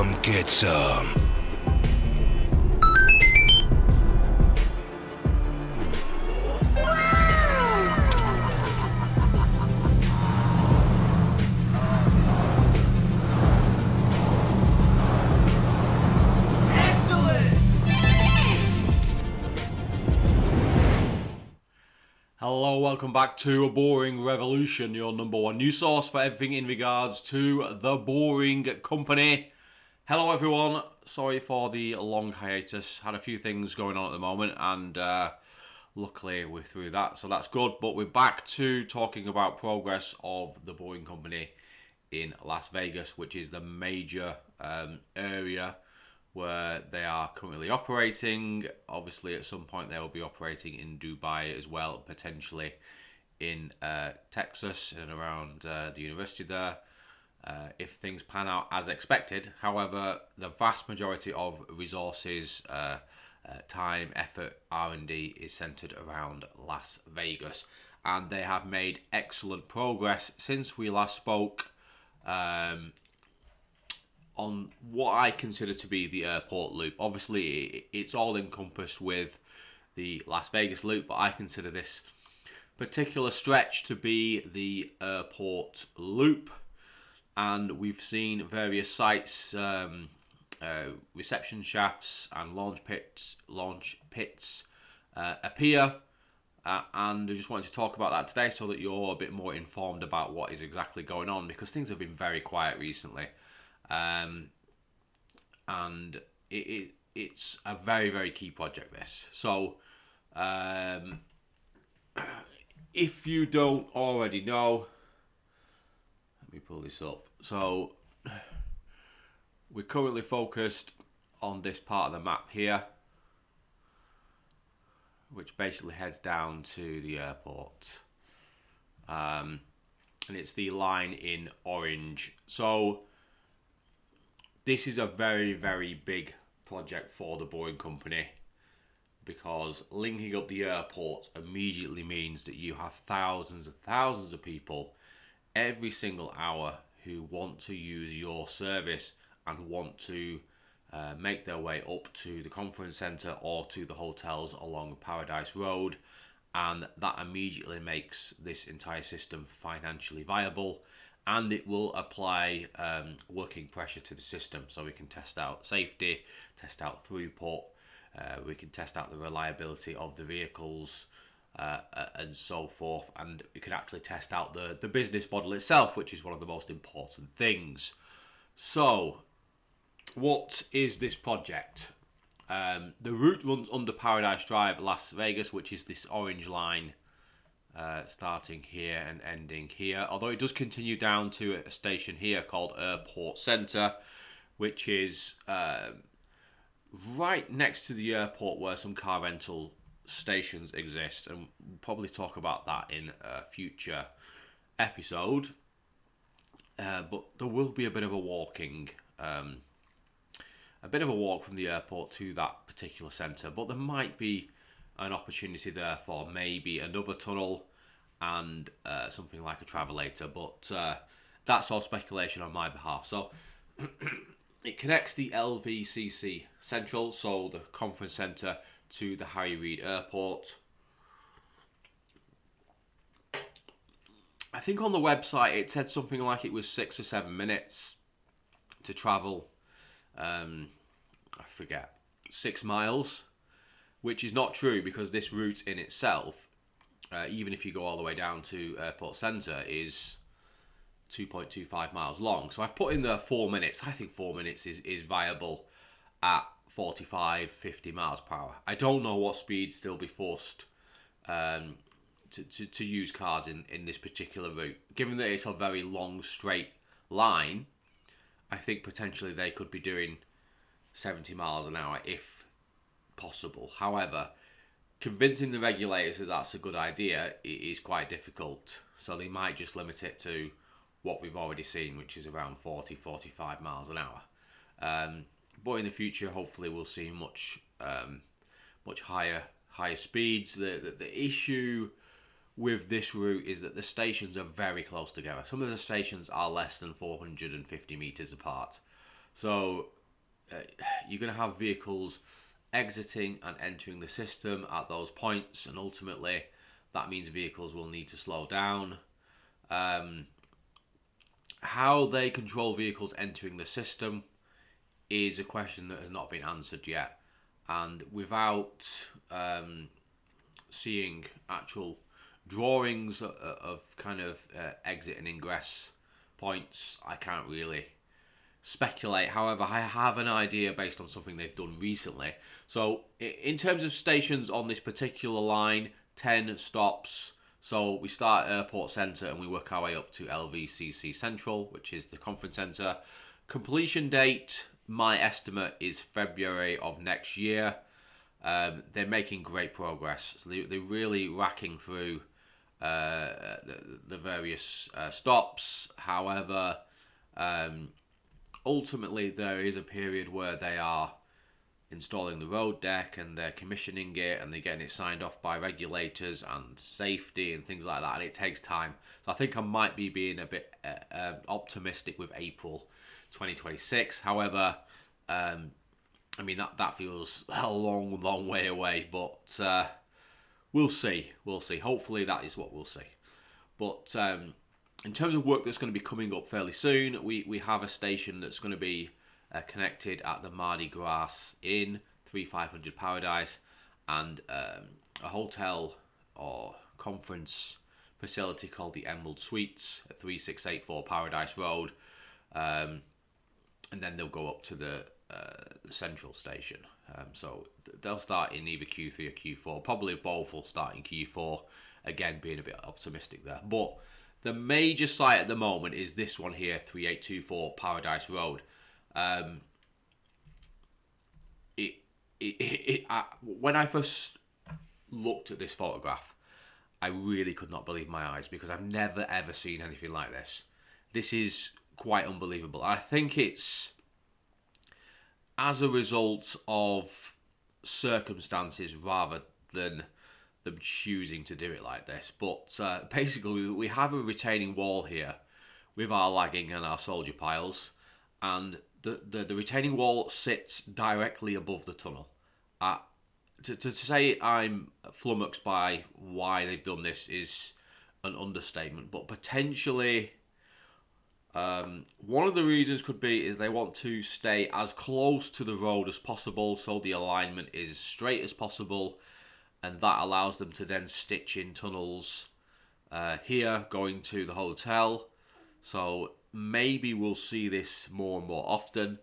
Come get some. Hello, welcome back to A Boring Revolution, your number one news source for everything in regards to The Boring Company. Hello everyone, sorry for the long hiatus, had a few things going on at the moment and luckily we're through that, so that's good. But we're back to talking about progress of The Boring Company in Las Vegas, which is the major area where they are currently operating. Obviously, at some point they will be operating in Dubai as well, potentially in Texas and around the university there, if things pan out as expected. However, the vast majority of resources, time, effort, R&D is centered around Las Vegas, and they have made excellent progress since we last spoke on what I consider to be the airport loop. Obviously, it's all encompassed with the Las Vegas loop, but I consider this particular stretch to be the airport loop. And we've seen various sites, reception shafts and launch pits appear. And I just wanted to talk about that today so that you're a bit more informed about what is exactly going on, because things have been very quiet recently. And it's a very, very key project, this. So, if you don't already know, let me pull this up. So, we're currently focused on this part of the map here, which basically heads down to the airport. And it's the line in orange. So, this is a very, very big project for the Boring Company, because linking up the airport immediately means that you have thousands and thousands of people every single hour who want to use your service and want to make their way up to the conference centre or to the hotels along Paradise Road, and that immediately makes this entire system financially viable. And it will apply working pressure to the system, so we can test out safety, test out throughput, we can test out the reliability of the vehicles, and so forth. And we can actually test out the business model itself, which is one of the most important things. So, what is this project? The route runs under Paradise Drive, Las Vegas, which is this orange line, starting here and ending here, although it does continue down to a station here called Airport Center, which is right next to the airport where some car rental stations exist, and we'll probably talk about that in a future episode. But there will be a bit of a walk from the airport to that particular center, but there might be an opportunity there for maybe another tunnel and something like a travelator, but that's all speculation on my behalf. So it connects the LVCC Central, so the conference centre, to the Harry Reid Airport. I think on the website it said something like it was 6 or 7 minutes to travel, I forget, 6 miles. Which is not true, because this route in itself, even if you go all the way down to Airport Centre, is 2.25 miles long. So I've put in there 4 minutes. I think 4 minutes is viable at 45, 50 miles per hour. I don't know what speed still be forced to use cars in this particular route. Given that it's a very long, straight line, I think potentially they could be doing 70 miles an hour if possible. However, convincing the regulators that that's a good idea is quite difficult, so they might just limit it to what we've already seen, which is around 40, 45 miles an hour. But in the future, hopefully we'll see much higher speeds. The issue with this route is that the stations are very close together. Some of the stations are less than 450 meters apart. So you're going to have vehicles exiting and entering the system at those points, and ultimately that means vehicles will need to slow down. How they control vehicles entering the system is a question that has not been answered yet, and without seeing actual drawings of kind of exit and ingress points, I can't really speculate. However, I have an idea based on something they've done recently. So in terms of stations on this particular line, 10 stops. So we start at Airport Centre and we work our way up to LVCC Central, which is the conference centre. Completion date, my estimate, is February of next year. They're making great progress. So they're really racking through the various stops. However, ultimately there is a period where they are installing the road deck and they're commissioning it and they're getting it signed off by regulators and safety and things like that, and it takes time. So I think I might be being a bit optimistic with April 2026. However, I mean that feels a long way away, but we'll see. Hopefully that is what we'll see. But in terms of work that's going to be coming up fairly soon, we have a station that's going to be connected at the Mardi Gras Inn, 3500 Paradise, and a hotel or conference facility called the Emerald Suites at 3684 Paradise Road. And then they'll go up to the central station. So they'll start in either Q3 or Q4. Probably both will start in Q4. Again, being a bit optimistic there. But the major site at the moment is this one here, 3824 Paradise Road. When I first looked at this photograph, I really could not believe my eyes because I've never ever seen anything like this. This is quite unbelievable. I think it's as a result of circumstances rather than them choosing to do it like this. But basically, we have a retaining wall here with our lagging and our soldier piles, and the retaining wall sits directly above the tunnel. To say I'm flummoxed by why they've done this is an understatement, but potentially one of the reasons could be is they want to stay as close to the road as possible so the alignment is as straight as possible, and that allows them to then stitch in tunnels here going to the hotel. So maybe we'll see this more and more often.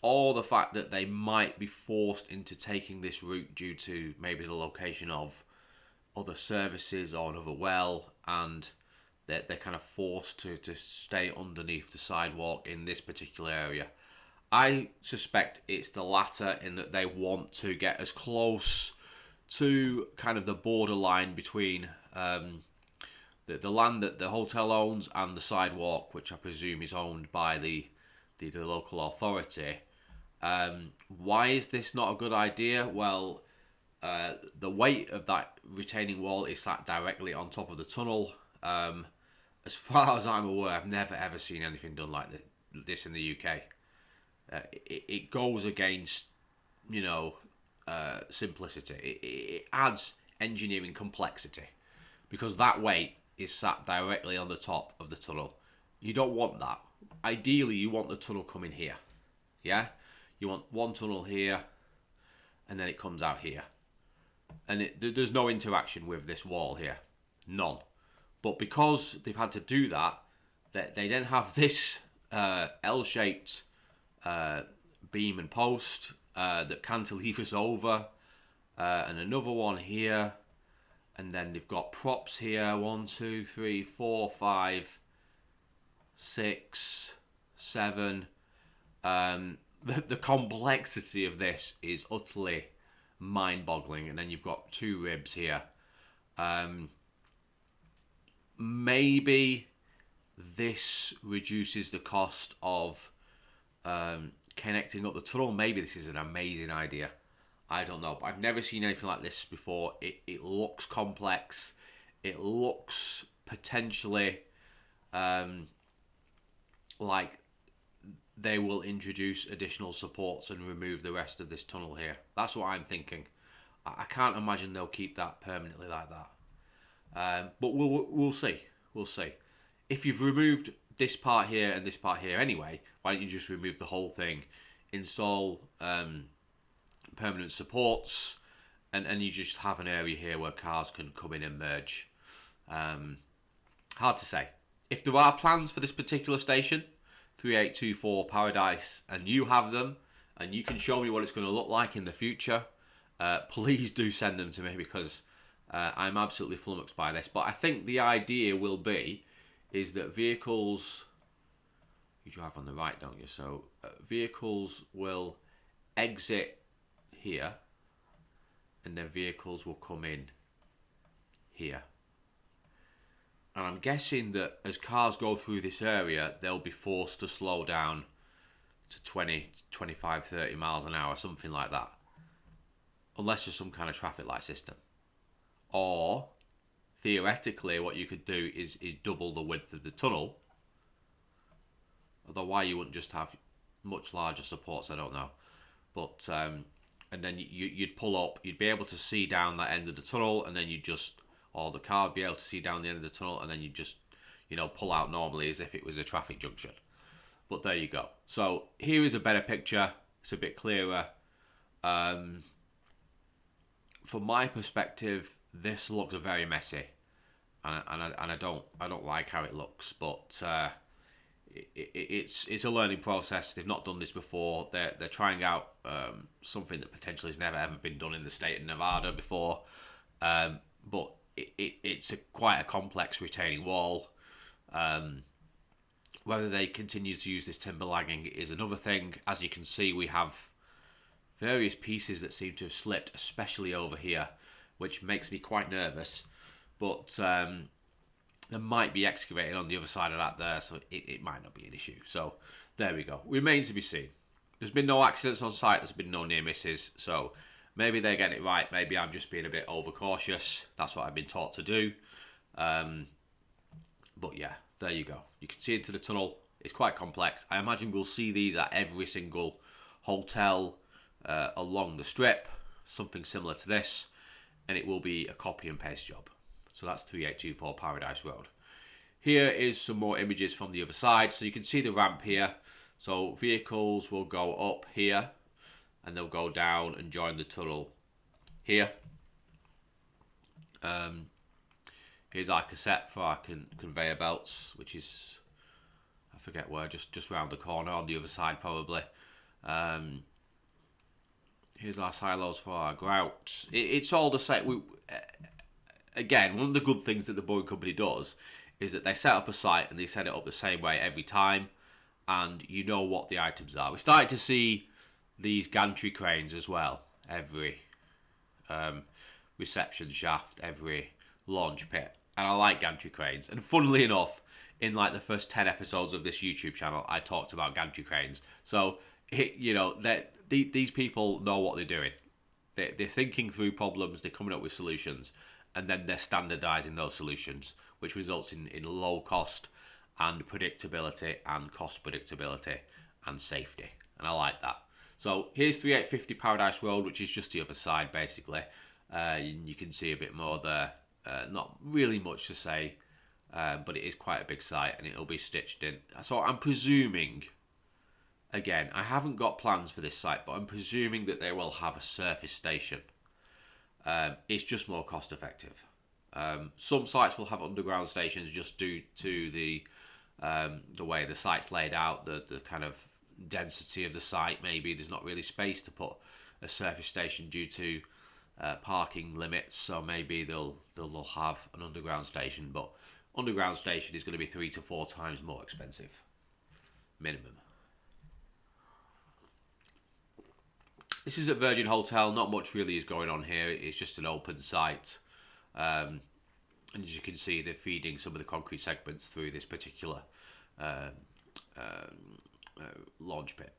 Or the fact that they might be forced into taking this route due to maybe the location of other services or another well, and they're kind of forced to stay underneath the sidewalk in this particular area. I suspect it's the latter, in that they want to get as close to kind of the borderline between the land that the hotel owns and the sidewalk, which I presume is owned by the local authority. Why is this not a good idea? Well, the weight of that retaining wall is sat directly on top of the tunnel. As far as I'm aware, I've never ever seen anything done like this in the UK. It goes against, simplicity. It adds engineering complexity because that weight is sat directly on the top of the tunnel. You don't want that. Ideally, you want the tunnel coming here. Yeah? You want one tunnel here, and then it comes out here. And there's no interaction with this wall here. None. But because they've had to do that, they then have this L-shaped beam and post that cantilevers over, and another one here, and then they've got props here, 1, 2, 3, 4, 5, 6, 7. The complexity of this is utterly mind-boggling, and then you've got 2 ribs here. Maybe this reduces the cost of connecting up the tunnel. Maybe this is an amazing idea. I don't know, but I've never seen anything like this before. It looks complex. It looks potentially like they will introduce additional supports and remove the rest of this tunnel here. That's what I'm thinking. I can't imagine they'll keep that permanently like that. But we'll see. We'll see. If you've removed this part here and this part here anyway, why don't you just remove the whole thing, install permanent supports, and you just have an area here where cars can come in and merge. Hard to say. If there are plans for this particular station, 3824 Paradise, and you have them, and you can show me what it's going to look like in the future, please do send them to me, because I'm absolutely flummoxed by this. But I think the idea will be is that vehicles, you drive on the right, don't you? So vehicles will exit here, and then vehicles will come in here. And I'm guessing that as cars go through this area, they'll be forced to slow down to 20, 25, 30 miles an hour, something like that. Unless there's some kind of traffic light system. Or, theoretically, what you could do is double the width of the tunnel. Although why you wouldn't just have much larger supports, I don't know. But, and then you'd pull up, you'd be able to see down that end of the tunnel, and then you just, or the car would be able to see down the end of the tunnel, and then you just, pull out normally as if it was a traffic junction. But there you go. So here is a better picture. It's a bit clearer. From my perspective, this looks very messy, and I don't like how it looks. But it's a learning process. They've not done this before. They're trying out something that potentially has never ever been done in the state of Nevada before. But it's quite a complex retaining wall. Whether they continue to use this timber lagging is another thing. As you can see, we have various pieces that seem to have slipped, especially over here, which makes me quite nervous. But there might be excavating on the other side of that there, so it might not be an issue. So there we go. Remains to be seen. There's been no accidents on site. There's been no near misses. So maybe they're getting it right. Maybe I'm just being a bit overcautious. That's what I've been taught to do. But yeah, there you go. You can see into the tunnel. It's quite complex. I imagine we'll see these at every single hotel along the strip. Something similar to this. And it will be a copy and paste job. So that's 3824 Paradise Road. Here is some more images from the other side. So you can see the ramp here. So vehicles will go up here, and they'll go down and join the tunnel here. Here's our cassette for our conveyor belts, which is, I forget where, just round the corner on the other side probably. Here's our silos for our grout. It's all the same. Again, one of the good things that the Boeing company does is that they set up a site and they set it up the same way every time, and you know what the items are. We're starting to see these gantry cranes as well. Every reception shaft, every launch pit. And I like gantry cranes. And funnily enough, in like the first 10 episodes of this YouTube channel, I talked about gantry cranes. So, these people know what they're doing. They're thinking through problems, they're coming up with solutions, and then they're standardizing those solutions, which results in low cost and predictability and cost predictability and safety. And I like that. So here's 3850 Paradise Road, which is just the other side basically. You can see a bit more there. Not really much to say, but it is quite a big site and it'll be stitched in. So I'm presuming, again, I haven't got plans for this site, but I'm presuming that they will have a surface station. It's just more cost effective. Some sites will have underground stations just due to the way the site's laid out, the kind of density of the site. Maybe there's not really space to put a surface station due to parking limits, so maybe they'll have an underground station, but underground station is going to be 3 to 4 times more expensive, minimum. This is at Virgin Hotel. Not much really is going on here. It's just an open site, and as you can see, they're feeding some of the concrete segments through this particular launch pit.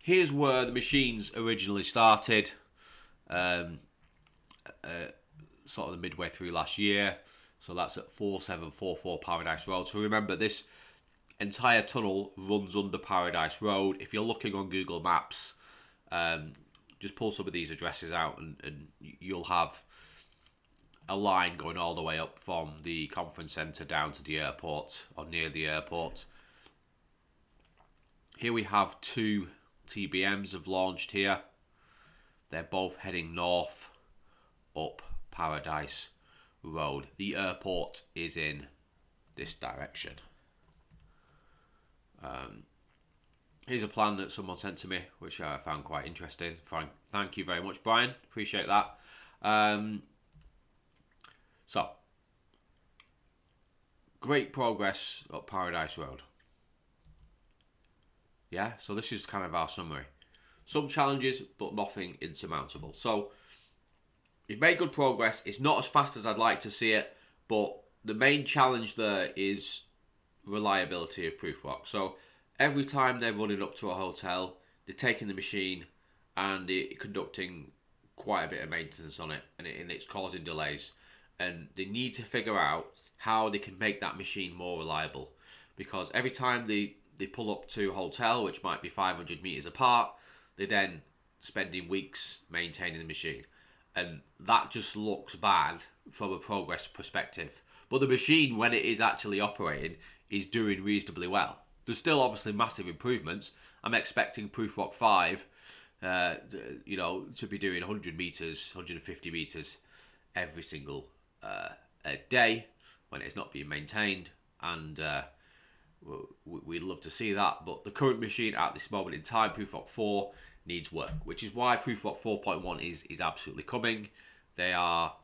Here's where the machines originally started, sort of the midway through last year. So that's at 4744 Paradise Road. So remember, this entire tunnel runs under Paradise Road. If you're looking on Google Maps, just pull some of these addresses out and you'll have a line going all the way up from the conference centre down to the airport or near the airport. Here we have 2 TBMs have launched here. They're both heading north up Paradise Road. The airport is in this direction. Here's a plan that someone sent to me, which I found quite interesting. Thank you very much, Brian. Appreciate that. So, great progress up Paradise Road. Yeah, so this is kind of our summary. Some challenges, but nothing insurmountable. So, we've made good progress. It's not as fast as I'd like to see it, but the main challenge there is reliability of proof rock. So, every time they're running up to a hotel, they're taking the machine and they're conducting quite a bit of maintenance on it, and it's causing delays. And they need to figure out how they can make that machine more reliable, because every time they pull up to a hotel, which might be 500 meters apart, they're then spending weeks maintaining the machine, and that just looks bad from a progress perspective. But the machine, when it is actually operating, is doing reasonably well. There's still obviously massive improvements. I'm expecting Proofrock 5 to be doing 100 meters, 150 meters every single a day when it's not being maintained, and we'd love to see that. But the current machine at this moment in time, Proofrock 4, needs work, which is why Proofrock 4.1 is absolutely coming. They are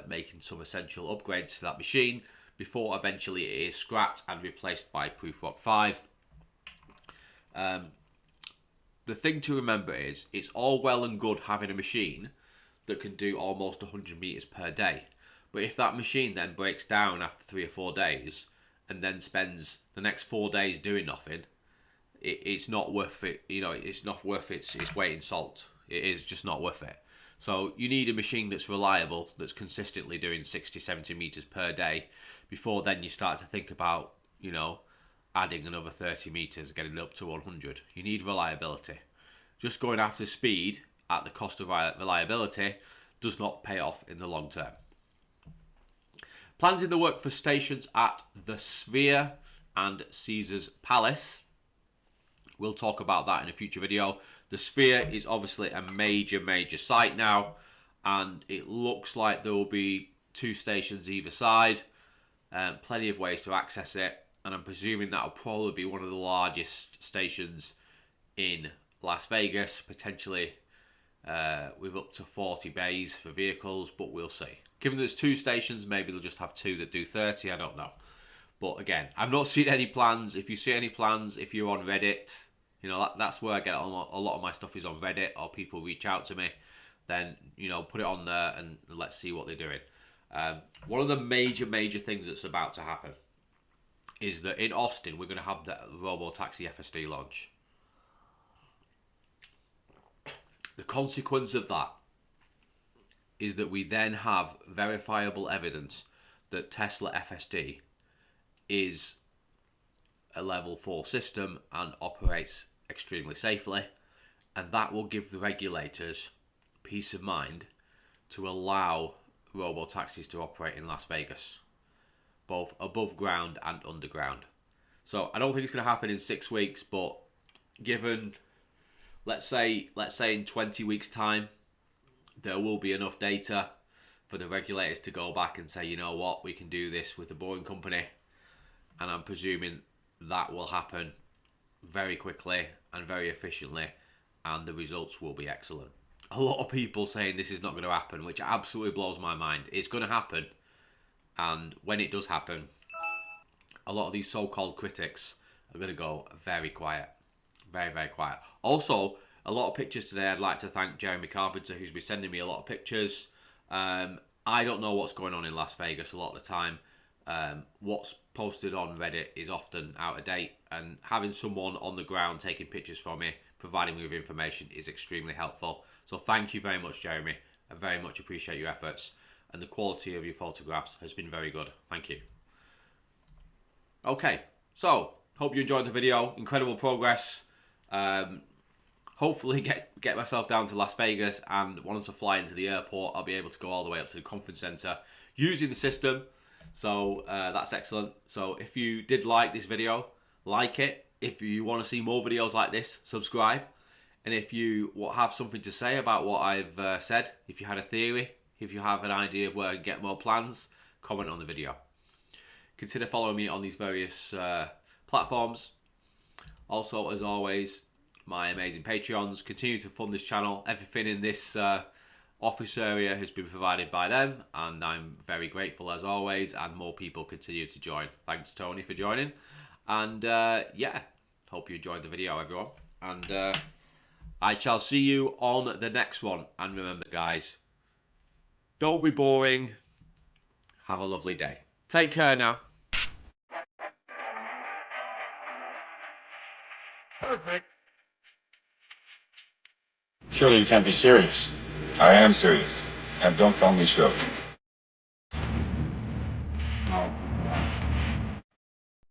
making some essential upgrades to that machine before eventually it is scrapped and replaced by Proofrock 5. The thing to remember is, it's all well and good having a machine that can do almost 100 meters per day. But if that machine then breaks down after 3 or 4 days and then spends the next 4 days doing nothing, it's not worth it. It's not worth its weight in salt. It is just not worth it. So you need a machine that's reliable, that's consistently doing 60, 70 meters per day, before then you start to think about, adding another 30 meters, getting up to 100. You need reliability. Just going after speed at the cost of reliability does not pay off in the long term. Plans in the work for stations at the Sphere and Caesar's Palace. We'll talk about that in a future video. The Sphere is obviously a major site now, and it looks like there will be 2 stations either side. Plenty of ways to access it, and I'm presuming that will probably be one of the largest stations in Las Vegas, potentially with up to 40 bays for vehicles, but we'll see. Given there's 2 stations, maybe they'll just have 2 that do 30, I don't know. But again, I've not seen any plans. If you see any plans, if you're on Reddit, that's where I get a lot of my stuff is on Reddit, or people reach out to me, then, put it on there and let's see what they're doing. One of the major things that's about to happen is that in Austin, we're going to have the Robotaxi FSD launch. The consequence of that is that we then have verifiable evidence that Tesla FSD is a level 4 system and operates extremely safely, and that will give the regulators peace of mind to allow robo-taxis to operate in Las Vegas, both above ground and underground. So I don't think it's going to happen in 6 weeks, but given, let's say in 20 weeks time, there will be enough data for the regulators to go back and say, we can do this with the Boeing company. And I'm presuming that will happen very quickly and very efficiently, and the results will be excellent. A lot of people saying this is not going to happen, which absolutely blows my mind. It's going to happen, and when it does happen, a lot of these so-called critics are going to go very quiet. Very quiet. Also, a lot of pictures today. I'd like to thank Jeremy Carpenter, who's been sending me a lot of pictures. I don't know what's going on in Las Vegas a lot of the time. What's posted on Reddit is often out of date, and having someone on the ground taking pictures for me, providing me with information, is extremely helpful. So thank you very much, Jeremy. I very much appreciate your efforts. and the quality of your photographs has been very good. Thank you. Okay, so hope you enjoyed the video. Incredible progress. Hopefully get myself down to Las Vegas, and once I fly into the airport, I'll be able to go all the way up to the conference center using the system. So that's excellent. So if you did like this video, like it. If you want to see more videos like this, subscribe. And if you have something to say about what I've said, if you had a theory, if you have an idea of where I can get more plans, comment on the video. Consider following me on these various platforms. Also, as always, my amazing Patreons continue to fund this channel. Everything in this office area has been provided by them, and I'm very grateful as always, and more people continue to join. Thanks, Tony, for joining. And yeah, hope you enjoyed the video, everyone. And I shall see you on the next one. And remember, guys, don't be boring. Have a lovely day. Take care now. Perfect. Surely you can't be serious. I am serious. And don't call me so.